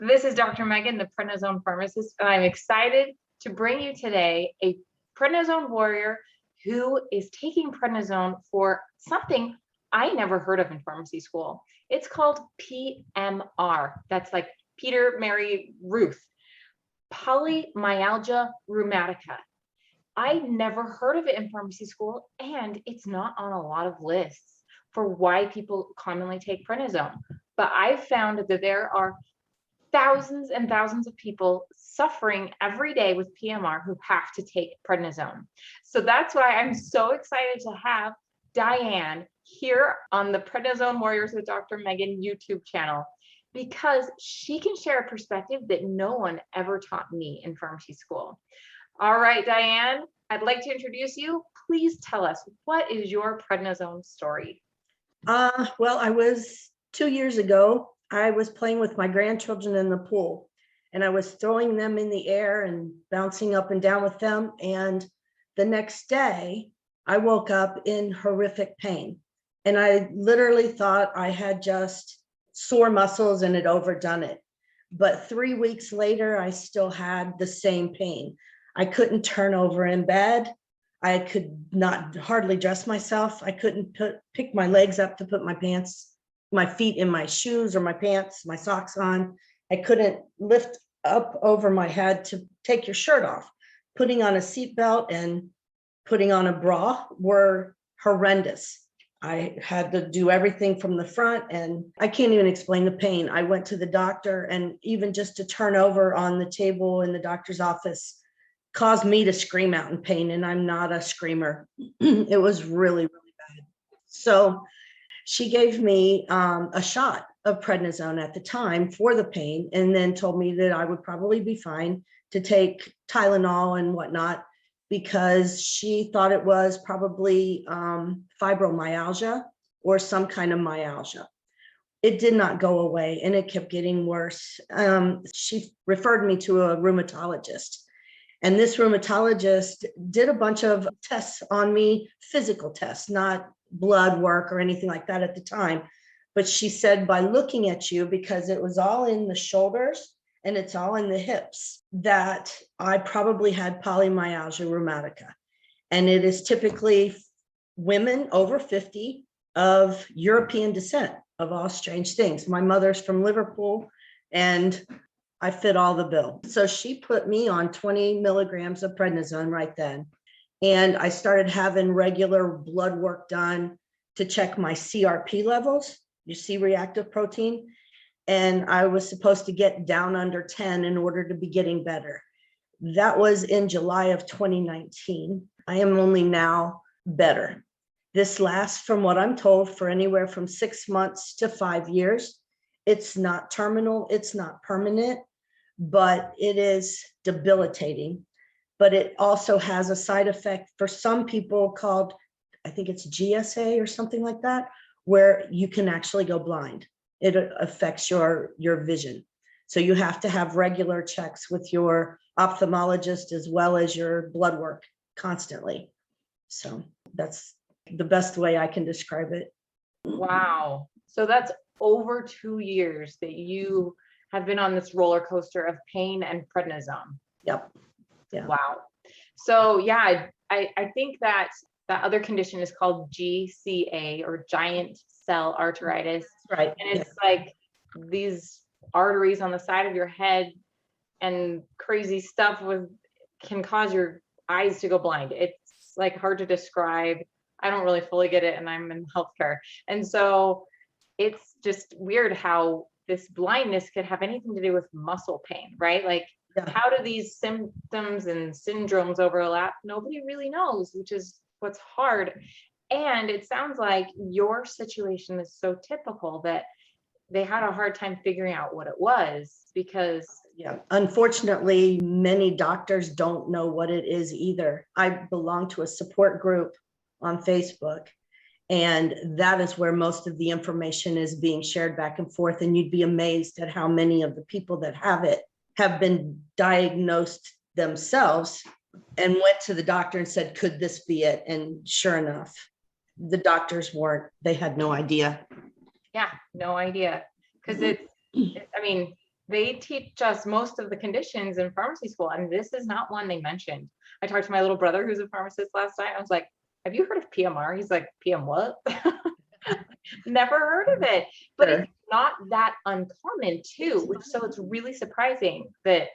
This is Dr. Megan, the Prednisone Pharmacist, and I'm excited to bring you today a Prednisone warrior who is taking prednisone for something I never heard of in pharmacy school. It's called PMR. That's like Peter, Mary, Ruth. Polymyalgia Rheumatica. I never heard of it in pharmacy school, and it's not on a lot of lists for why people commonly take prednisone. But I've found that there are thousands and thousands of people suffering every day with PMR who have to take prednisone. So that's why I'm so excited to have Diane here on the Prednisone Warriors with Dr. Megan YouTube channel, because she can share a perspective that no one ever taught me in pharmacy school. All right, Diane, I'd like to introduce you. Please tell us, what is your prednisone story? Well, I was 2 years ago, I was playing with my grandchildren in the pool, and I was throwing them in the air and bouncing up and down with them. And the next day I woke up in horrific pain, and I literally thought I had just sore muscles and had overdone it. But 3 weeks later, I still had the same pain. I couldn't turn over in bed. I could not hardly dress myself. I couldn't pick my legs up to put my feet in my shoes or my pants, my socks on. I couldn't lift up over my head to take your shirt off. Putting on a seatbelt and putting on a bra were horrendous. I had to do everything from the front, and I can't even explain the pain. I went to the doctor, and even just to turn over on the table in the doctor's office caused me to scream out in pain, and I'm not a screamer. It was really, really bad. So she gave me a shot of prednisone at the time for the pain, and then told me that I would probably be fine to take Tylenol and whatnot, because she thought it was probably fibromyalgia or some kind of myalgia. It did not go away, and it kept getting worse. She referred me to a rheumatologist. And this rheumatologist did a bunch of tests on me, physical tests, not blood work or anything like that at the time. But she said, by looking at you, because it was all in the shoulders and it's all in the hips, that I probably had polymyalgia rheumatica. And it is typically women over 50 of European descent, of all strange things. My mother's from Liverpool, and I fit all the bill. So she put me on 20 milligrams of prednisone right then. And I started having regular blood work done to check my CRP levels, your C-reactive protein. And I was supposed to get down under 10 in order to be getting better. That was in July of 2019. I am only now better. This lasts, from what I'm told, for anywhere from 6 months to 5 years. It's not terminal, it's not permanent, but it is debilitating. But it also has a side effect for some people called, I think it's GSA or something like that, where you can actually go blind. It affects your vision. So you have to have regular checks with your ophthalmologist as well as your blood work constantly. So that's the best way I can describe it. Wow. So that's over 2 years that you have been on this roller coaster of pain and prednisone. Yep. Yeah. Wow. So yeah, I think that that other condition is called GCA, or giant cell arteritis. Right. And it's like these arteries on the side of your head and crazy stuff can cause your eyes to go blind. It's like hard to describe. I don't really fully get it, and I'm in healthcare. And so it's just weird how this blindness could have anything to do with muscle pain, right? Like, Yeah. How do these symptoms and syndromes overlap? Nobody really knows, which is what's hard. And it sounds like your situation is so typical that they had a hard time figuring out what it was, because Yeah, unfortunately, many doctors don't know what it is either. I belong to a support group on Facebook, and that is where most of the information is being shared back and forth. And you'd be amazed at how many of the people that have it have been diagnosed themselves and went to the doctor and said, could this be it? And sure enough, the doctors weren't, they had no idea. Yeah, no idea. Because I mean, they teach us most of the conditions in pharmacy school, and this is not one they mentioned. I talked to my little brother who's a pharmacist last night. I was like, have you heard of PMR? He's like, PM what? Never heard of it. But Sure. it's not that uncommon too, which so it's really surprising that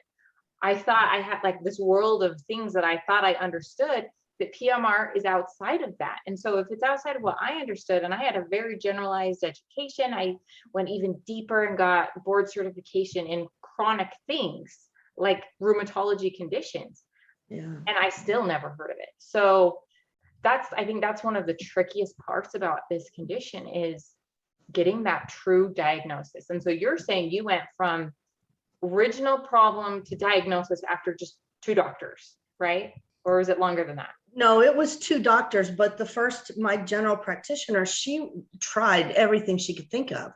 I thought I had like this world of things that I thought I understood, that PMR is outside of that. And so if it's outside of what I understood, and I had a very generalized education, I went even deeper and got board certification in chronic things like rheumatology conditions, Yeah. and I still never heard of it. So I think that's one of the trickiest parts about this condition is getting that true diagnosis. And so you're saying you went from original problem to diagnosis after just 2 doctors, right? Or is it longer than that? No, it was 2 doctors, but my general practitioner, she tried everything she could think of.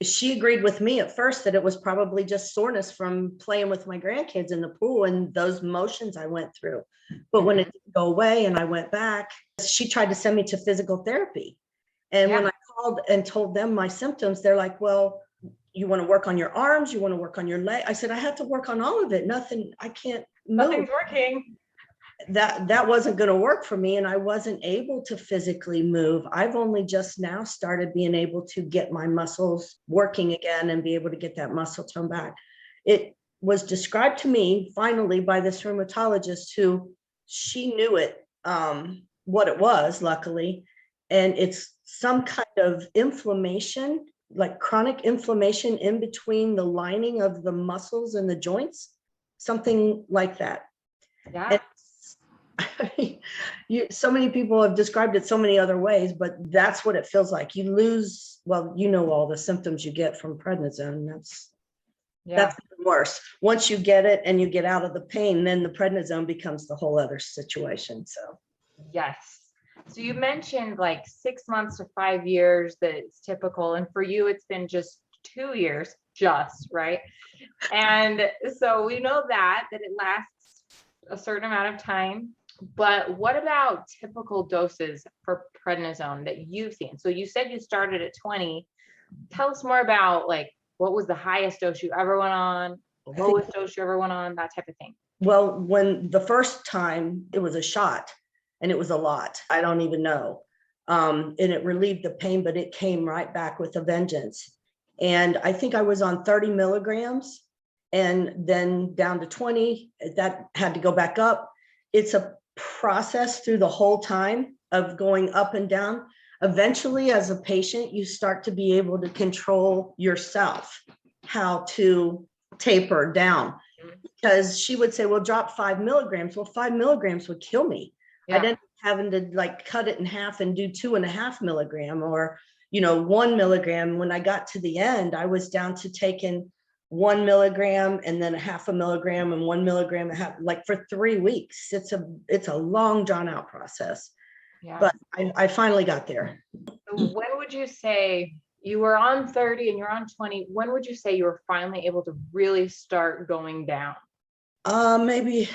She agreed with me at first that it was probably just soreness from playing with my grandkids in the pool and those motions I went through. But when it didn't go away and I went back, she tried to send me to physical therapy. And when I called and told them my symptoms, they're like, well, you want to work on your arms? You want to work on your leg? I said, I have to work on all of it. Nothing, I can't move. Nothing's working. That wasn't going to work for me, and I wasn't able to physically move. I've only just now started being able to get my muscles working again and be able to get that muscle tone back. It was described to me finally by this rheumatologist who she knew it, what it was, luckily, and it's some kind of inflammation, like chronic inflammation in between the lining of the muscles and the joints, something like that. Yeah. So many people have described it so many other ways, but that's what it feels like. You lose, well, you know, all the symptoms you get from prednisone. That's even worse. Once you get it and you get out of the pain, then the prednisone becomes the whole other situation. So yes. So you mentioned like 6 months to 5 years that it's typical, and for you it's been just 2 years, right? And so we know that it lasts a certain amount of time. But what about typical doses for prednisone that you've seen? So you said you started at 20. Tell us more about like what was the highest dose you ever went on, the lowest dose you ever went on, that type of thing. Well, when the first time it was a shot and it was a lot, I don't even know. And it relieved the pain, but it came right back with a vengeance. And I think I was on 30 milligrams and then down to 20. That had to go back up. It's a process through the whole time of going up and down. Eventually, as a patient, you start to be able to control yourself, how to taper down. Because she would say, well, drop 5 milligrams. Well, 5 milligrams would kill me. Yeah. I'd end up having to like cut it in half and do 2.5 milligram or, 1 milligram. When I got to the end, I was down to taking 1 milligram and then 0.5 milligram and 1 milligram, like for 3 weeks. It's a long drawn out process. Yeah. But I finally got there. So when would you say you were on 30 and you're on 20? When would you say you were finally able to really start going down? Maybe,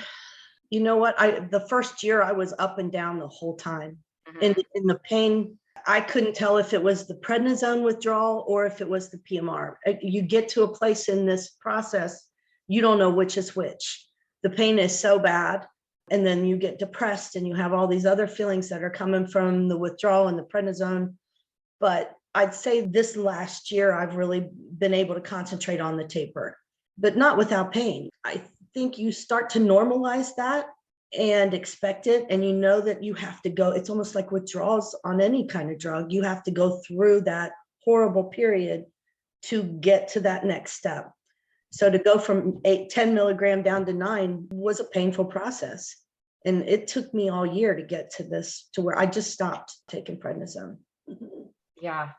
you know what? The first year I was up and down the whole time. In the pain. I couldn't tell if it was the prednisone withdrawal or if it was the PMR. You get to a place in this process, you don't know which is which. The pain is so bad. And then you get depressed and you have all these other feelings that are coming from the withdrawal and the prednisone. But I'd say this last year, I've really been able to concentrate on the taper, but not without pain. I think you start to normalize that and expect it. And you know that you have to go, it's almost like withdrawals on any kind of drug. You have to go through that horrible period to get to that next step. So to go from 10 milligram down to 9 was a painful process. And it took me all year to get to this, to where I just stopped taking prednisone. Yeah.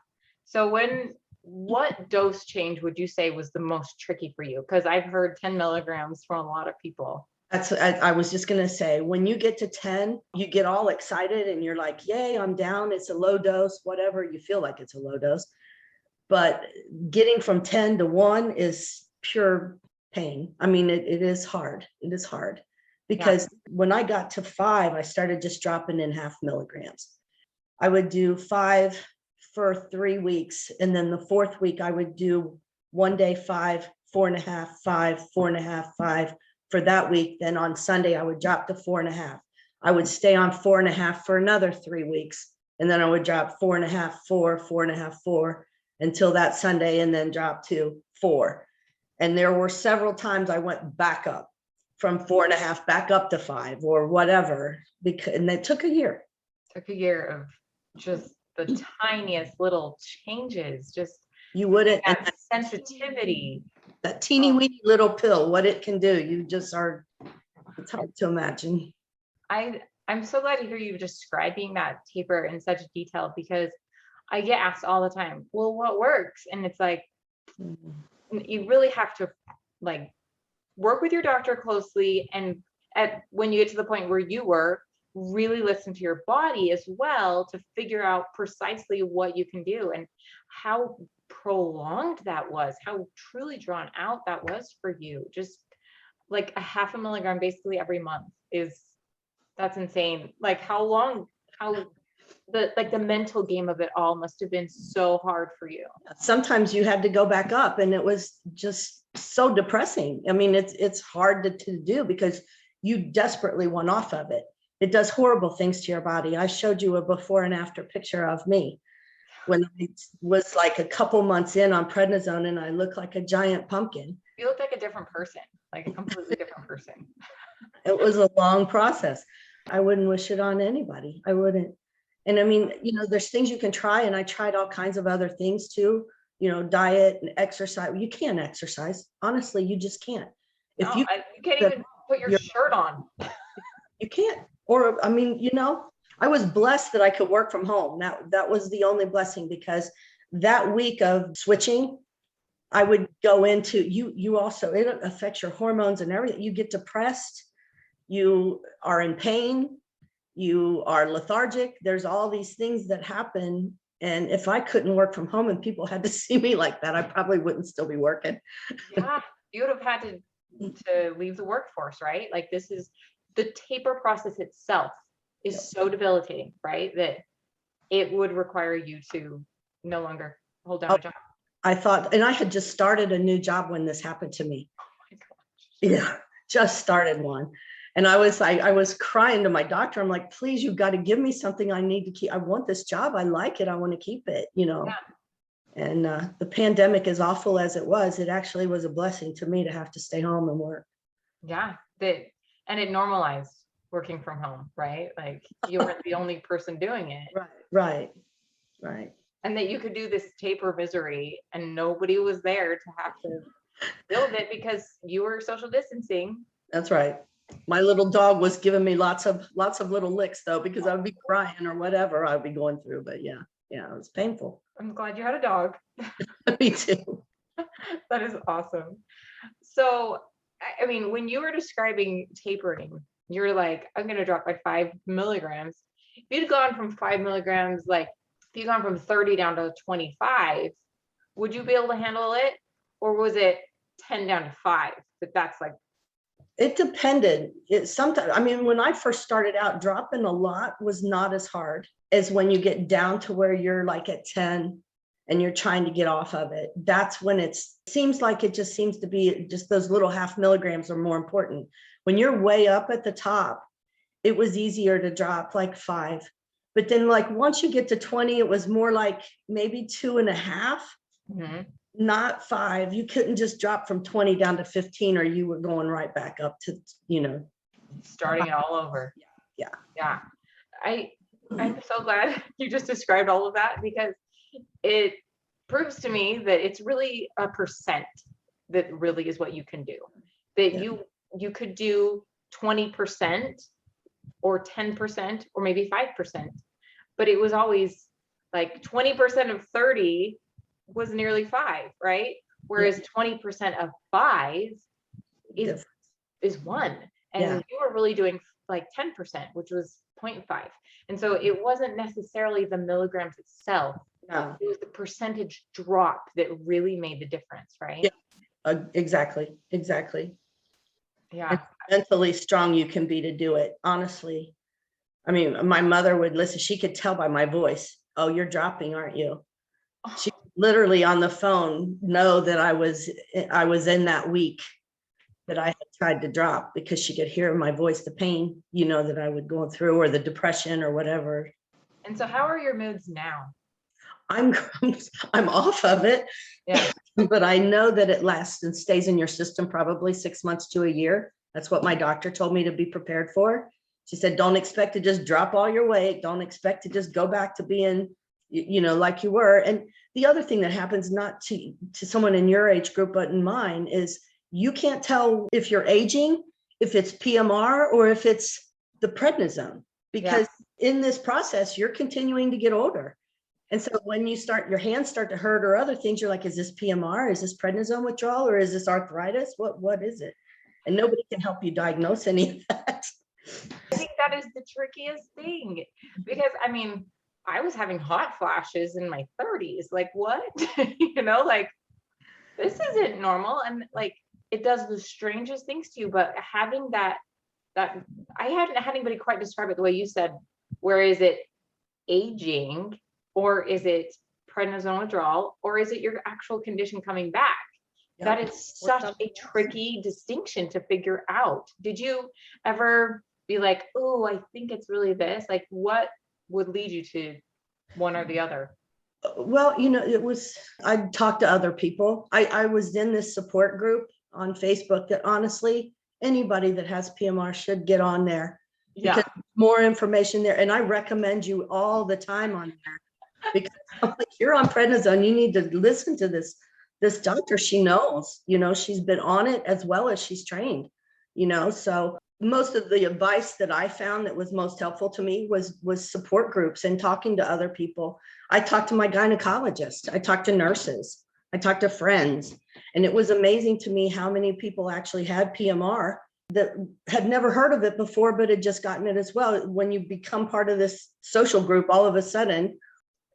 So what dose change would you say was the most tricky for you? Because I've heard 10 milligrams from a lot of people. I was just going to say, when you get to 10, you get all excited and you're like, yay, I'm down. It's a low dose, whatever. You feel like it's a low dose. But getting from 10 to 1 is pure pain. I mean, it is hard. It is hard because when I got to 5, I started just dropping in 0.5 milligrams. I would do 5 for 3 weeks. And then the 4th week, I would do 1 day 5, 4.5, 5, 4.5, 5 for that week. Then on Sunday, I would drop to 4.5. I would stay on 4.5 for another 3 weeks. And then I would drop 4.5, 4, 4.5, 4 until that Sunday, and then drop to 4. And there were several times I went back up from 4.5 back up to 5 or whatever, because, and it took a year. Took a year of just the tiniest little changes, just You wouldn't, and that sensitivity. that teeny weeny little pill, what it can do, you just are, it's hard to imagine. I'm so glad to hear you describing that taper in such detail, because I get asked all the time, well, what works? And it's like, you really have to like work with your doctor closely, and when you get to the point where you were, really listen to your body as well to figure out precisely what you can do, and how prolonged that was, how truly drawn out that was for you. Just like a 0.5 milligram basically every month that's insane. Like how the mental game of it all must have been so hard for you. Sometimes you had to go back up, and it was just so depressing. I mean, it's hard to do because you desperately want off of it. It does horrible things to your body. I showed you a before and after picture of me when I was like a couple months in on prednisone, and I looked like a giant pumpkin. You look like a different person, like a completely different person. It was a long process. I wouldn't wish it on anybody. I wouldn't. And I mean, you know, there's things you can try, and I tried all kinds of other things too, you know, diet and exercise. You can't exercise. Honestly, you just can't. If No, you can't even put your shirt on. You can't. Or, I mean, you know, I was blessed that I could work from home. That was the only blessing, because that week of switching, I would go into you also, it affects your hormones and everything. You get depressed, you are in pain, you are lethargic. There's all these things that happen. And if I couldn't work from home and people had to see me like that, I probably wouldn't still be working. Yeah, you would have had to leave the workforce, right? Like this is the taper process itself is so debilitating, right? That it would require you to no longer hold down a job. I thought, and I had just started a new job when this happened to me. Oh my gosh. Yeah, just started one. And I was crying to my doctor. I'm like, please, you've got to give me something I need to keep. I want this job. I like it. I want to keep it, you know. Yeah. And the pandemic, as awful as it actually was a blessing to me to have to stay home and work. Yeah, and it normalized working from home, right? Like you weren't the only person doing it. Right. And that you could do this taper misery and nobody was there to have to build it because you were social distancing. That's right. My little dog was giving me lots of little licks though, because I would be crying or whatever I'd be going through. But yeah, it was painful. I'm glad you had a dog. Me too. That is awesome. So, I mean, when you were describing tapering, you're like, I'm going to drop by 5 milligrams. If you'd gone from 5 milligrams, like if you'd gone from 30 down to 25, would you be able to handle it? Or was it 10 down to 5? That's like, it depended. Sometimes, I mean, when I first started out, dropping a lot was not as hard as when you get down to where you're like at 10 and you're trying to get off of it. That's when it seems like it just seems to be just those little 0.5 milligrams are more important. When you're way up at the top, it was easier to drop like 5. But then like once you get to 20, it was more like maybe 2.5. Mm-hmm. Not 5. You couldn't just drop from 20 down to 15 or you were going right back up to, you know, starting it all over. Yeah. I'm so glad you just described all of that, because it proves to me that it's really a percent that really is what you can do. That you could do 20% or 10% or maybe 5%, but it was always like 20% of 30 was nearly 5, right? Whereas 20% of 5 is 1. And you were really doing like 10%, which was 0.5. And so it wasn't necessarily the milligrams itself. No. It was the percentage drop that really made the difference, right? Yeah, exactly. Yeah. Mentally strong you can be to do it. Honestly. I mean, my mother would listen. She could tell by my voice, oh, you're dropping, aren't you? She literally on the phone know that I was in that week that I had tried to drop, because she could hear in my voice the pain, that I would go through, or the depression or whatever. And so how are your moods now? I'm I'm off of it. Yeah. But I know that it lasts and stays in your system probably 6 months to a year. That's what my doctor told me to be prepared for. She said, don't expect to just drop all your weight. Don't expect to just go back to being, like you were. And the other thing that happens, not to someone in your age group, but in mine, is you can't tell if you're aging, if it's PMR, or if it's the prednisone, because in this process, you're continuing to get older. And so when your hands start to hurt or other things, you're like, is this PMR? Is this prednisone withdrawal? Or is this arthritis? What is it? And nobody can help you diagnose any of that. I think that is the trickiest thing, because I mean, I was having hot flashes in my 30s. Like, what? Like, this isn't normal. And like, it does the strangest things to you. But having that I hadn't had anybody quite describe it the way you said. Where is it aging, or is it prednisone withdrawal, or is it your actual condition coming back? That is such a tricky distinction to figure out. Did you ever be like, oh, I think it's really this? Like, what would lead you to one or the other? Well, I talked to other people. I was in this support group on Facebook that honestly, anybody that has PMR should get on there, because more information there. And I recommend you all the time on there, because like, you're on prednisone, you need to listen to this doctor. She knows, she's been on it as well as she's trained, so most of the advice that I found that was most helpful to me was support groups and talking to other people. I talked to my gynecologist, I talked to nurses, I talked to friends, and it was amazing to me how many people actually had PMR that had never heard of it before, but had just gotten it as well. When you become part of this social group, all of a sudden,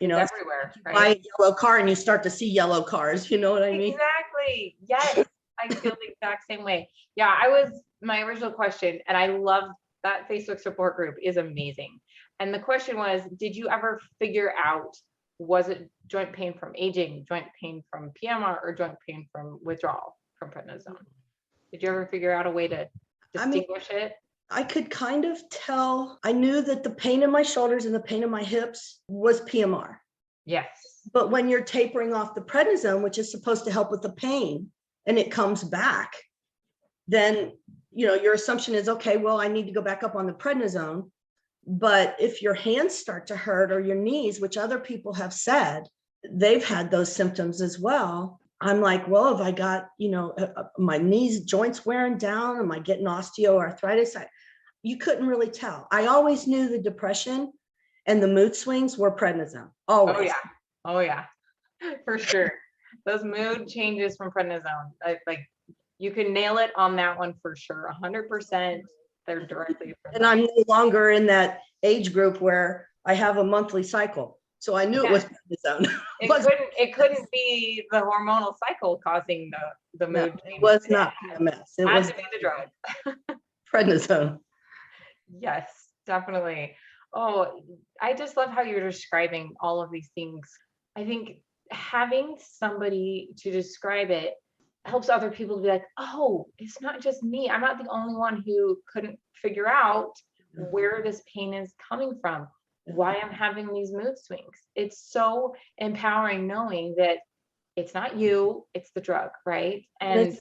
everywhere, right? Buy a yellow car and you start to see yellow cars. You know what I mean? Exactly. Yes. I feel the exact same way. Yeah. My original question, and I love that Facebook support group is amazing. And the question was, did you ever figure out, was it joint pain from aging, joint pain from PMR, or joint pain from withdrawal from prednisone? Did you ever figure out a way to distinguish it? I could kind of tell. I knew that the pain in my shoulders and the pain in my hips was PMR. Yes. But when you're tapering off the prednisone, which is supposed to help with the pain, and it comes back, then, your assumption is, okay, well, I need to go back up on the prednisone. But if your hands start to hurt, or your knees, which other people have said, they've had those symptoms as well. I'm like, well, have I got, my knees, joints wearing down? Am I getting osteoarthritis? You couldn't really tell. I always knew the depression and the mood swings were prednisone. Always. Oh yeah, for sure. Those mood changes from prednisone, like you can nail it on that one for sure. 100%. They're directly. And I'm no longer in that age group where I have a monthly cycle. So I knew it was prednisone. It couldn't be the hormonal cycle causing the mood. No, it was not PMS. It was to be the drug. Prednisone. Yes, definitely. Oh, I just love how you're describing all of these things. I think having somebody to describe it helps other people to be like, oh, it's not just me. I'm not the only one who couldn't figure out where this pain is coming from, why I'm having these mood swings. It's so empowering knowing that it's not you, it's the drug, right? And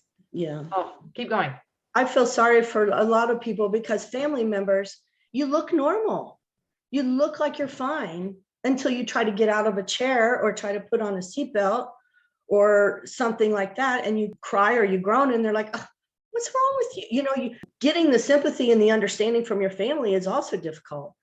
keep going. I feel sorry for a lot of people, because family members, you look normal. You look like you're fine until you try to get out of a chair or try to put on a seatbelt or something like that, and you cry or you groan, and they're like, oh, what's wrong with you? You getting the sympathy and the understanding from your family is also difficult.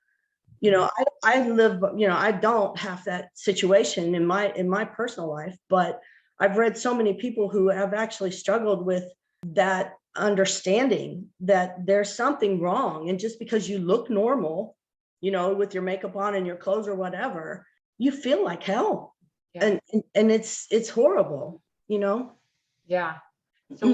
I live, I don't have that situation in my personal life, but I've read so many people who have actually struggled with that understanding that there's something wrong. And just because you look normal, with your makeup on and your clothes or whatever, you feel like hell. Yeah. And it's horrible, Yeah. So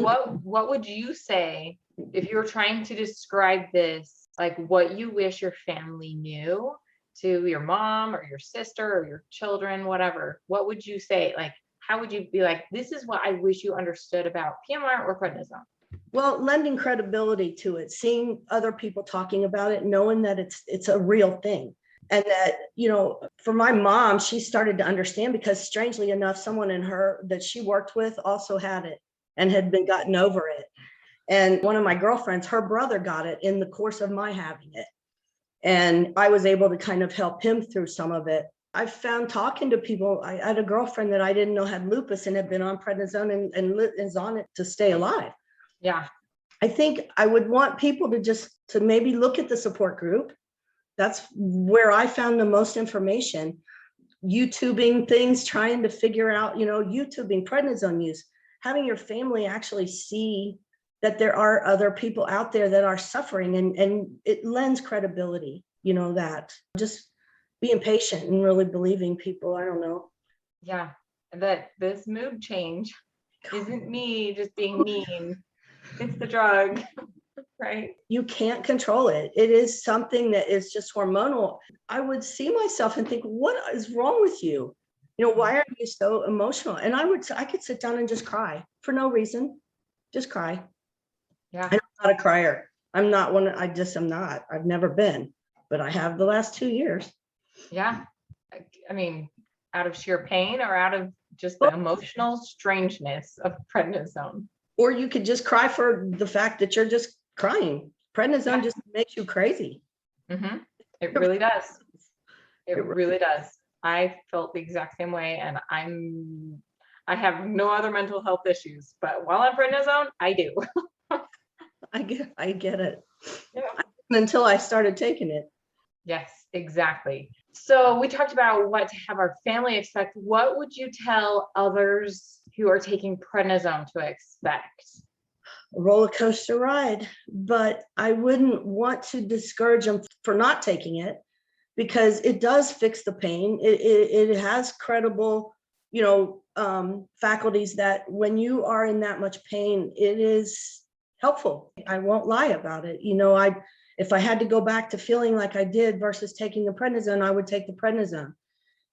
what would you say if you were trying to describe this, like what you wish your family knew to your mom or your sister or your children, whatever, what would you say? Like, how would you be like, this is what I wish you understood about PMR or prednisone? Well, lending credibility to it, seeing other people talking about it, knowing that it's a real thing. And that, for my mom, she started to understand because strangely enough, someone in her that she worked with also had it and had been gotten over it. And one of my girlfriends, her brother got it in the course of my having it. And I was able to kind of help him through some of it. I found talking to people, I had a girlfriend that I didn't know had lupus and had been on prednisone and is on it to stay alive. Yeah. I think I would want people to maybe look at the support group. That's where I found the most information. YouTubing things, trying to figure out, YouTubing prednisone use, having your family actually see that there are other people out there that are suffering, and it lends credibility, that just being patient and really believing people. I don't know. Yeah. That this mood change isn't me just being mean. It's the drug, right? You can't control it. It is something that is just hormonal. I would see myself and think, what is wrong with you? Why are you so emotional? And I could sit down and just cry for no reason, just cry. Yeah. I'm not a crier. I'm not one. I just am not. I've never been, but I have the last 2 years. Yeah. I mean, out of sheer pain or out of just the emotional strangeness of prednisone. Or you could just cry for the fact that you're just crying. Prednisone just makes you crazy. Mm-hmm. It really does. It really does. I felt the exact same way, and I have no other mental health issues, but while I'm prednisone, I do. I get it. Yeah. Until I started taking it. Yes, exactly. So we talked about what to have our family expect. What would you tell others who are taking prednisone to expect? A roller coaster ride, but I wouldn't want to discourage them for not taking it, because it does fix the pain. It has credible, faculties that when you are in that much pain, it is helpful. I won't lie about it. If I had to go back to feeling like I did versus taking the prednisone, I would take the prednisone.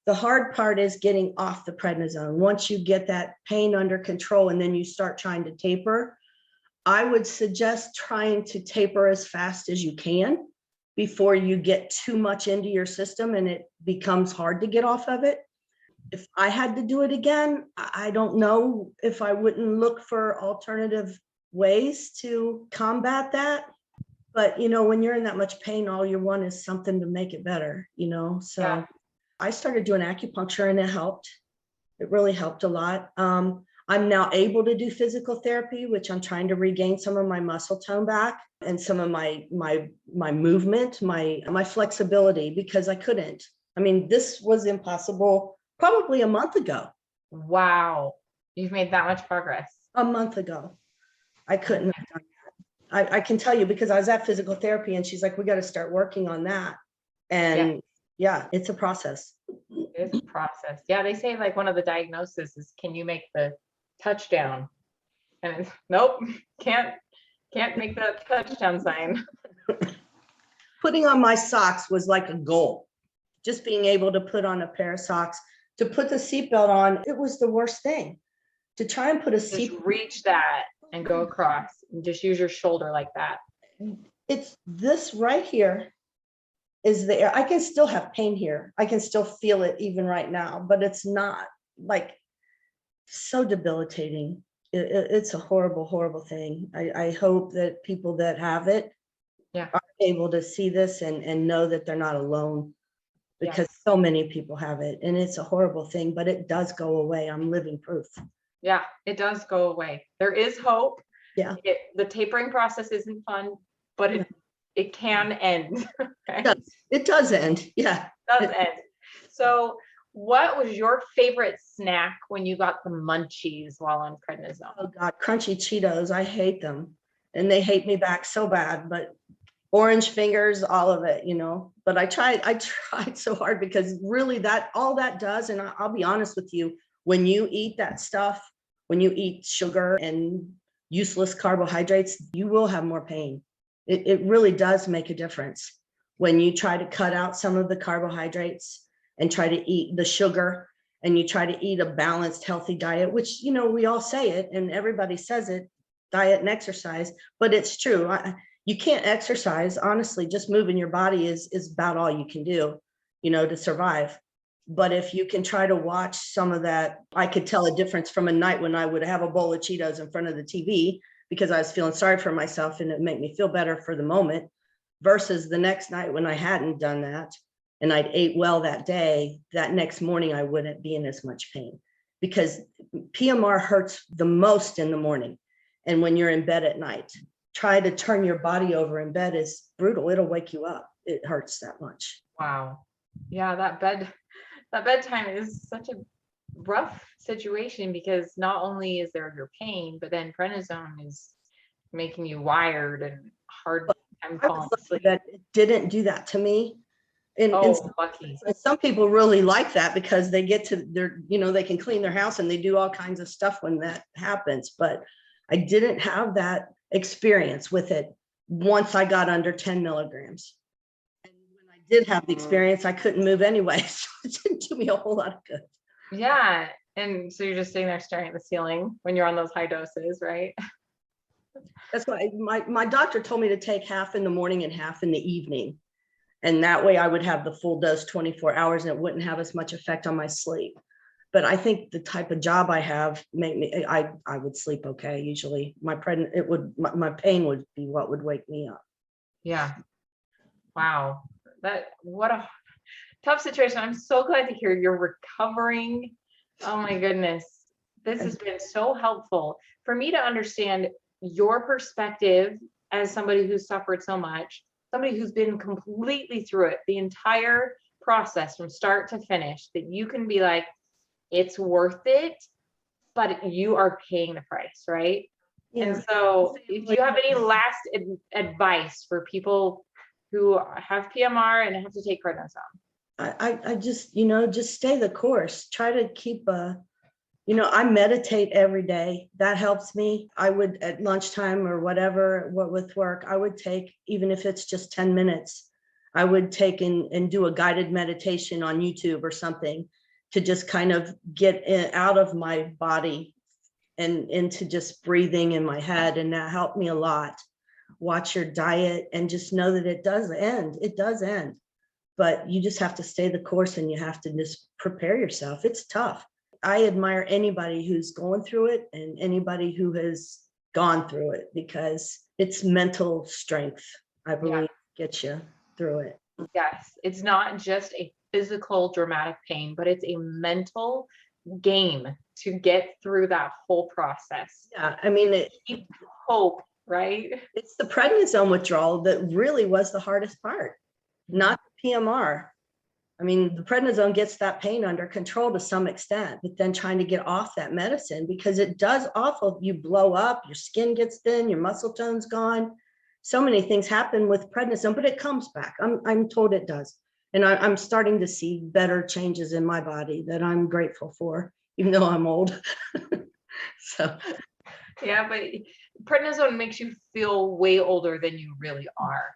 The hard part is getting off the prednisone. Once you get that pain under control and then you start trying to taper, I would suggest trying to taper as fast as you can before you get too much into your system and it becomes hard to get off of it. If I had to do it again, I don't know if I wouldn't look for alternative ways to combat that. But, when you're in that much pain, all you want is something to make it better, So yeah. I started doing acupuncture and it helped. It really helped a lot. I'm now able to do physical therapy, which I'm trying to regain some of my muscle tone back and some of my movement, my flexibility, because I couldn't. I mean, this was impossible probably a month ago. Wow. You've made that much progress. A month ago. I couldn't have done that. I can tell you because I was at physical therapy and she's like, we got to start working on that. And yeah, it's a process. It's a process. Yeah, they say like one of the diagnoses is, can you make the touchdown? And it's, nope, can't make that touchdown sign. Putting on my socks was like a goal. Just being able to put on a pair of socks, to put the seatbelt on, it was the worst thing. To try and put a seat. Just reach that and go across and just use your shoulder like that. It's this right here is the air. I can still have pain here. I can still feel it even right now, but it's not like so debilitating. It's a horrible, horrible thing. I hope that people that have it are able to see this and know that they're not alone, because so many people have it and it's a horrible thing, but it does go away. I'm living proof. Yeah, it does go away. There is hope. Yeah. The tapering process isn't fun, but it can end. Okay? It does end. Yeah. It does end. So what was your favorite snack when you got the munchies while on prednisone? Oh God, crunchy Cheetos. I hate them. And they hate me back so bad, but orange fingers, all of it, but I tried so hard, because really all that does, and I'll be honest with you, when you eat that stuff, when you eat sugar and useless carbohydrates, you will have more pain. It really does make a difference. when you try to cut out some of the carbohydrates and try to eat the sugar, and you try to eat a balanced, healthy diet, which, we all say it and everybody says it, diet and exercise, but it's true. You can't exercise, honestly, just moving your body is about all you can do, to survive. But if you can try to watch some of that, I could tell a difference from a night when I would have a bowl of Cheetos in front of the TV because I was feeling sorry for myself and it made me feel better for the moment, versus the next night when I hadn't done that and I'd ate well that day, that next morning I wouldn't be in as much pain, because PMR hurts the most in the morning. And when you're in bed at night, try to turn your body over in bed is brutal. It'll wake you up. It hurts that much. Wow. Yeah, that bedtime is such a rough situation, because not only is there your pain, but then prednisone is making you wired and hard time falling asleep. That it didn't do that to me. And Lucky. some people really like that because they get to their, they can clean their house and they do all kinds of stuff when that happens. But I didn't have that experience with it once I got under 10 milligrams. And when I did have the experience, I couldn't move anyway. So it didn't do me a whole lot of good. Yeah. And so you're just sitting there staring at the ceiling when you're on those high doses, right? That's why my doctor told me to take half in the morning and half in the evening. And that way I would have the full dose 24 hours and it wouldn't have as much effect on my sleep. But I think the type of job I have I would sleep okay. Usually my pain would be what would wake me up. Yeah. Wow. What a tough situation. I'm so glad to hear you're recovering. Oh my goodness. This has been so helpful for me to understand your perspective as somebody who's suffered so much, somebody who's been completely through it, the entire process from start to finish, that you can be like, it's worth it, but you are paying the price, right? Yeah. And so do you have any last advice for people who have PMR and have to take prednisone? I just, just stay the course. Try to keep I meditate every day. That helps me. I would at lunchtime or whatever, with work, I would take, even if it's just 10 minutes, I would take and do a guided meditation on YouTube or something to just kind of get out of my body and into just breathing in my head. And that helped me a lot. Watch your diet and just know that it does end. It does end. But you just have to stay the course and you have to just prepare yourself. It's tough. I admire anybody who's going through it and anybody who has gone through it, because it's mental strength, I believe, gets you through it. Yes. It's not just a physical dramatic pain, but it's a mental game to get through that whole process. Yeah. I mean, keep hope, right? It's the prednisone withdrawal that really was the hardest part, not the PMR. I mean, the prednisone gets that pain under control to some extent, but then trying to get off that medicine, because it does awful. You blow up, your skin gets thin, your muscle tone's gone. So many things happen with prednisone, but it comes back. I'm told it does. And I'm starting to see better changes in my body that I'm grateful for, even though I'm old. So. Yeah, but prednisone makes you feel way older than you really are.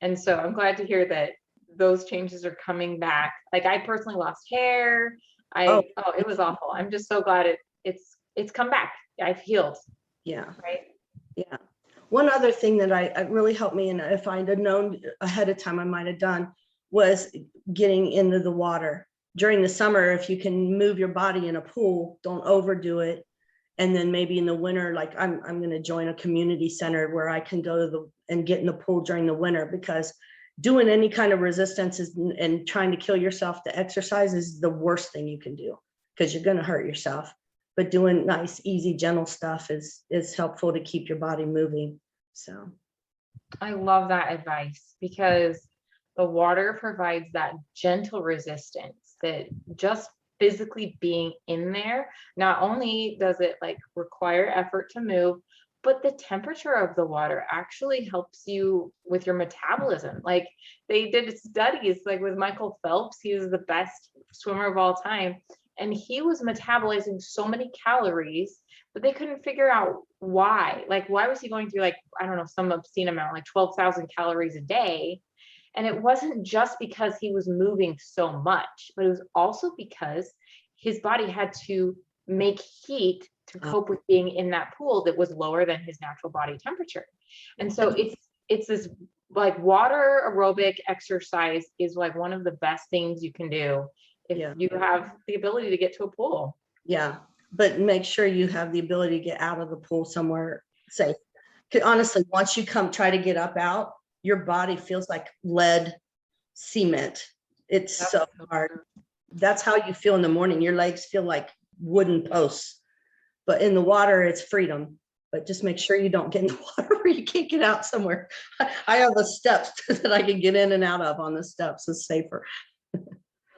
And so I'm glad to hear that those changes are coming back. Like, I personally lost hair. It was awful. I'm just so glad it's come back. I've healed. Yeah. Right. Yeah. One other thing that I really helped me, and if I'd have known ahead of time, I might have done, was getting into the water during the summer. If you can move your body in a pool, don't overdo it. And then maybe in the winter, like I'm going to join a community center where I can go and get in the pool during the winter, because doing any kind of resistance and trying to kill yourself to exercise is the worst thing you can do, because you're going to hurt yourself. But doing nice, easy, gentle stuff is helpful to keep your body moving. So I love that advice, because the water provides that gentle resistance that just physically being in there, not only does it like require effort to move, but the temperature of the water actually helps you with your metabolism. Like, they did studies like with Michael Phelps. He was the best swimmer of all time, and he was metabolizing so many calories, but they couldn't figure out why. Like, why was he going through, like, I don't know, some obscene amount, like 12,000 calories a day? And it wasn't just because he was moving so much, but it was also because his body had to make heat to cope with being in that pool that was lower than his natural body temperature. And so it's this like water aerobic exercise is like one of the best things you can do if Yeah. you have the ability to get to a pool. Yeah, but make sure you have the ability to get out of the pool somewhere safe. 'Cause honestly, once you come try to get up out, your body feels like lead cement. It's That's so hard. That's how you feel in the morning. Your legs feel like wooden posts, but in the water, it's freedom. But just make sure you don't get in the water where you can't get out somewhere. I have the steps that I can get in and out of on the steps. It's safer.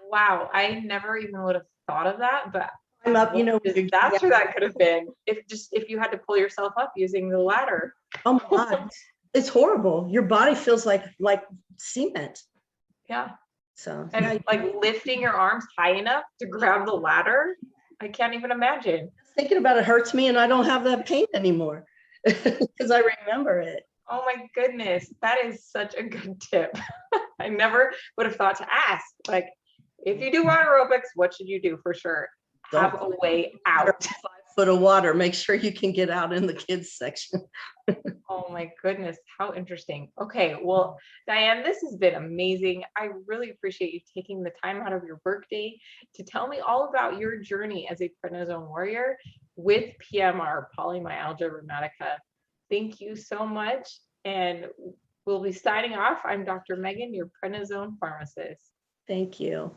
Wow, I never even would have thought of that, but I'm up, what when a you're getting disaster out. that could have been if you had to pull yourself up using the ladder. Oh my God, it's horrible. Your body feels like cement. Yeah. So And yeah, like lifting your arms high enough to grab the ladder. I can't even imagine. thinking about it hurts me, and I don't have that pain anymore because I remember it. Oh my goodness, that is such a good tip. I never would have thought to ask. Like, if you do water aerobics, what should you do for sure? Have Don't a way out. 5 foot of water. Make sure you can get out in the kids section. Oh my goodness, how interesting. Okay, well, Diane, this has been amazing. I really appreciate you taking the time out of your workday to tell me all about your journey as a prednisone warrior with PMR, Polymyalgia Rheumatica. Thank you so much. And we'll be signing off. I'm Dr. Megan, your prednisone pharmacist. Thank you.